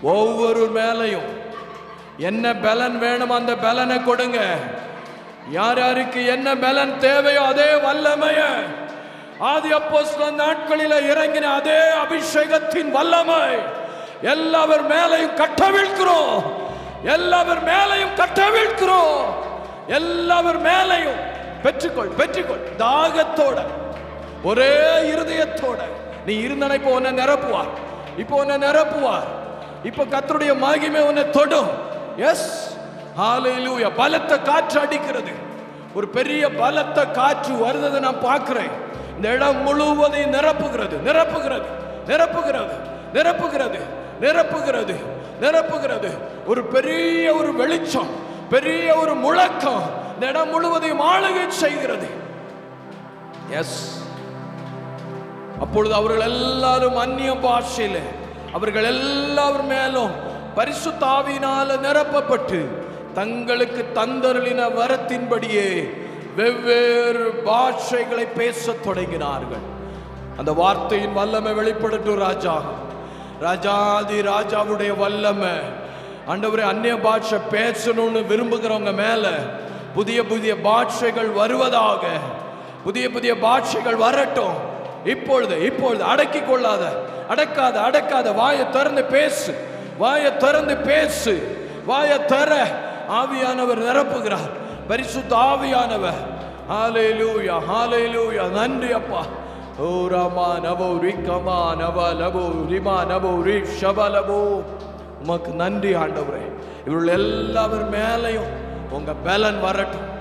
ஒவ்வொரு மேலையும் என்ன பலன் வேணும் அந்த பலனை கொடுங்க. யார் யாருக்கு என்ன பலன் தேவையோ அதே வல்லமைய ஆதி அப்போஸ்தலர் நாட்களில் இறங்கின அதே அபிஷேகத்தின் வல்லமை எல்லாவர் மேலையும் கட்டவிழ்க்கிறோம். எல்லாவர் மேலையும் கட்டவிழ்க்கிறோம். எல்லாவர் மேலையும் பெற்றுக்கொள் பெற்றுக்கொள். தாகத்தோட ஒரே இருதயத்தோட நீ இருந்தன. இப்போ உன்னை நிரப்புவார். இப்போ உன்னை நிரப்புவார். இப்போ கர்த்தருடைய மகிமை உன்னை தொடும். எஸ், ஹalleluya. பலத்த காற்று அடிக்கிறது. ஒரு பெரிய பலத்த காற்று வருவதை நான் பார்க்கிறேன். இந்த இடம் முழுவதையும் நிரப்புகிறது நிரப்புகிறது நிரப்புகிறது நிரப்புகிறது நிரப்புகிறது நிரப்புகிறது. ஒரு பெரிய ஒரு வெளிச்சம், பெரிய ஒரு முழக்கம் இந்த இடம் முழுவதையும் ஆளுகை செய்கிறது. எஸ். அப்பொழுது அவர்கள் எல்லாரும் அந்நிய பாஷையில அவர்கள் எல்லாரும் மேலும் பரிசுத்த ஆவியினால நிரப்பப்பட்டு தங்களுக்கு தந்தருளின வரத்தின்படியே வெவ்வேறு பாஷைகளை பேசத் தொடங்கினார்கள். அந்த வார்த்தையின் வல்லமை வெளிப்படட்டும். ராஜா, ராஜாதி ராஜாவுடைய வல்லமை ஆண்டவரே, அந்நிய பாஷை பேசணும்னு விரும்புகிறவங்க மேல புதிய புதிய பாஷைகள் வருவதாக. புதிய புதிய பாஷைகள் வரட்டும். இப்பொழுது இப்பொழுது அடக்கி கொள்ளாத, அடக்காத அடக்காத. வாயை திறந்து பேசு, வாயை திறந்து பேசு, வாயை தர. ஆவியானவர் நிரப்புகிறார். பரிசுத்த ஆவியானவர். ஹalleluya ஹalleluya. நன்றி அப்பா. ஓ ராமா நபோ ரிகமா நப லபோ ரிமா நபோ ரி ஷபலபோ. உமக்கு நன்றி ஆண்டவரே. இவர்கள் எல்லாவர் மேலையும் உங்க பலன் வரட்டும்.